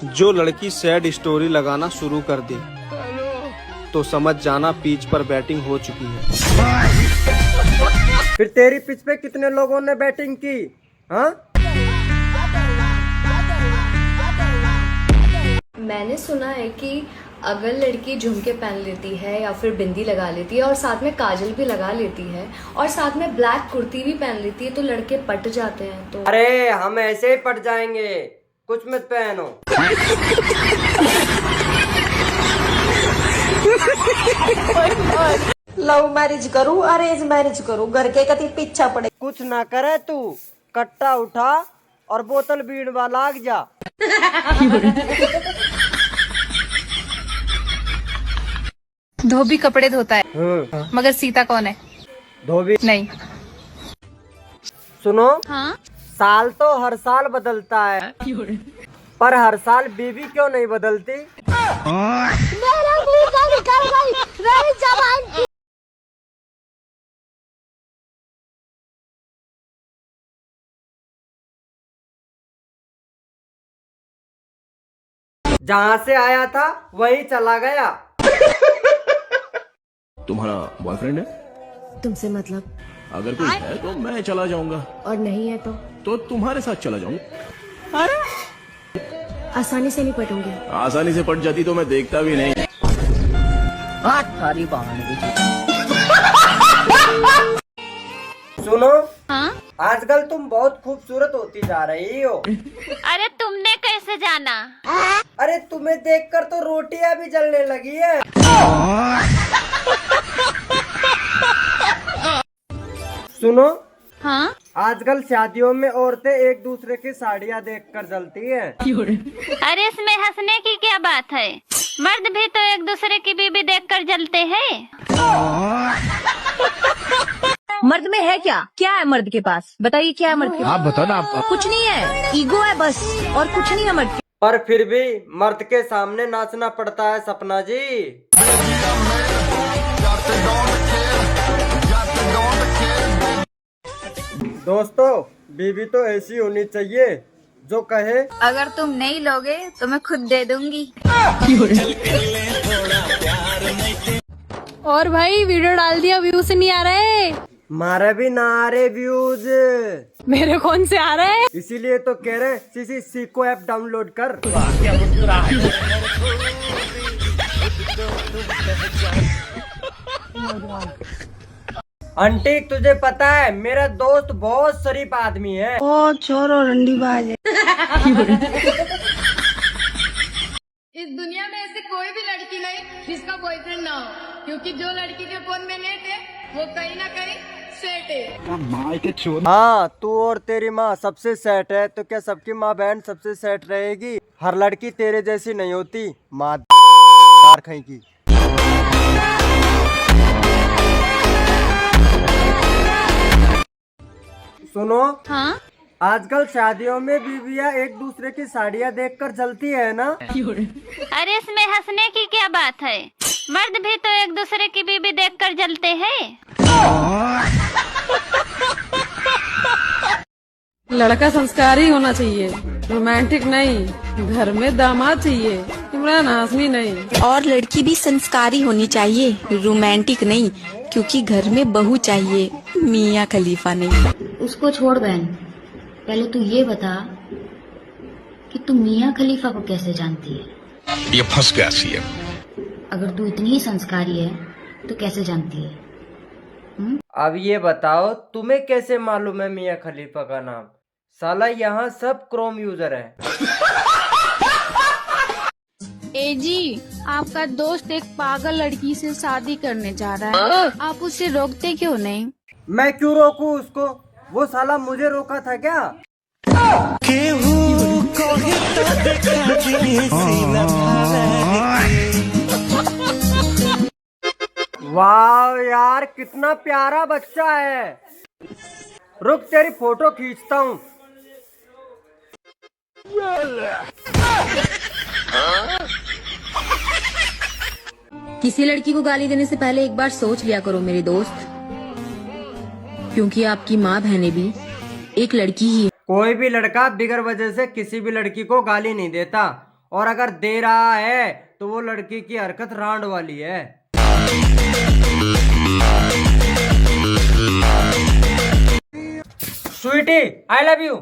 जो लड़की sad story लगाना शुरू कर दे तो समझ जाना पिच पर बैटिंग हो चुकी है। फिर तेरी पिच पे कितने लोगों ने बैटिंग की? हाँ, मैंने सुना है कि अगर लड़की झुमके पहन लेती है या फिर बिंदी लगा लेती है और साथ में काजल भी लगा लेती है और साथ में ब्लैक कुर्ती भी पहन लेती है तो लड़के पट जाते हैं। तो अरे हम ऐसे ही पट जाएंगे, कुछ मत पहनो। लव मैरिज करूं अरेंज मैरिज करूं, घर के कति पीछा पड़े। कुछ ना करे तू, कट्टा उठा और बोतल बीड़वा लाग जा। धोबी कपड़े धोता है मगर सीता कौन है? धोबी नहीं। सुनो, हाँ? साल तो हर साल बदलता है, पर हर साल बीवी क्यों नहीं बदलती? जहाँ से आया था वहीं चला गया। तुम्हारा बॉयफ्रेंड है? तुमसे मतलब? अगर कोई है तो मैं चला जाऊंगा, और नहीं है तो तुम्हारे साथ चला जाऊंगा। आसानी से नहीं पटूंगी। आसानी से पट जाती तो मैं देखता भी नहीं। सुनो, हाँ? आजकल तुम बहुत खूबसूरत होती जा रही हो। अरे तुमने कैसे जाना? अरे तुम्हें देखकर तो रोटियां भी जलने लगी है। सुनो, हाँ? आजकल शादियों में औरतें एक दूसरे की साड़ियाँ देखकर जलती हैं। अरे इसमें हंसने की क्या बात है? मर्द भी तो एक दूसरे की बीबी देखकर जलते हैं। मर्द में है क्या? क्या है मर्द के पास? बताइए क्या है मर्द के पास? आप बताओ ना। आप कुछ नहीं है, ईगो है बस, और कुछ नहीं है मर्द के। पर फिर भी मर्द के सामने नाचना पड़ता है सपना जी। दोस्तों, बीवी तो ऐसी होनी चाहिए जो कहे अगर तुम नहीं लोगे तो मैं खुद दे दूंगी। और भाई वीडियो डाल दिया, व्यूज नहीं आ रहे। मारे भी ना आ रहे व्यूज, मेरे कौन से आ रहे हैं? इसीलिए तो कह रहे सीसी सीको ऐप डाउनलोड कर। आंटी, तुझे पता है मेरा दोस्त बहुत शरीफ आदमी है। ओ छोरो रंडीबाज है। इस दुनिया में ऐसी कोई भी लड़की नहीं जिसका बॉयफ्रेंड ना हो, क्योंकि जो लड़की के फोन में नेट है वो कहीं ना कहीं सेट है। हाँ, तू और तेरी माँ सबसे सेट है, तो क्या सबकी माँ बहन सबसे सेट रहेगी? हर लड़की तेरे जैसी नहीं होती, माँ कहीं की। सुनो, हाँ? आजकल शादियों में बीवियाँ एक दूसरे की साड़ियाँ देखकर जलती है ना। अरे इसमें हंसने की क्या बात है? मर्द भी तो एक दूसरे की बीबी देखकर जलते हैं। लड़का संस्कारी होना चाहिए, रोमांटिक नहीं। घर में दामाद चाहिए, इमरान हाशमी नहीं। और लड़की भी संस्कारी होनी चाहिए, रोमांटिक नहीं, क्योंकि घर में बहू चाहिए, मियाँ खलीफा नहीं। उसको छोड़ बहन, पहले तू ये बता कि तू मियाँ खलीफा को कैसे जानती है? ये फंस गया सीएम। अगर तू इतनी ही संस्कारी है तो कैसे जानती है? अब ये बताओ, तुम्हें कैसे मालूम है मियाँ खलीफा का नाम? साला यहाँ सब क्रोम यूजर है। ए जी, आपका दोस्त एक पागल लड़की से शादी करने जा रहा है, आप उसे रोकते क्यों नहीं? मैं क्यों रोकूं उसको? वो साला मुझे रोका था क्या? वाह यार, कितना प्यारा बच्चा है। रुक, तेरी फोटो खींचता हूँ। किसी लड़की को गाली देने से पहले एक बार सोच लिया करो मेरे दोस्त, क्योंकि आपकी माँ बहनें भी एक लड़की ही है। कोई भी लड़का बिगर वजह से किसी भी लड़की को गाली नहीं देता, और अगर दे रहा है तो वो लड़की की हरकत रांड वाली है। Sweetie, I love you.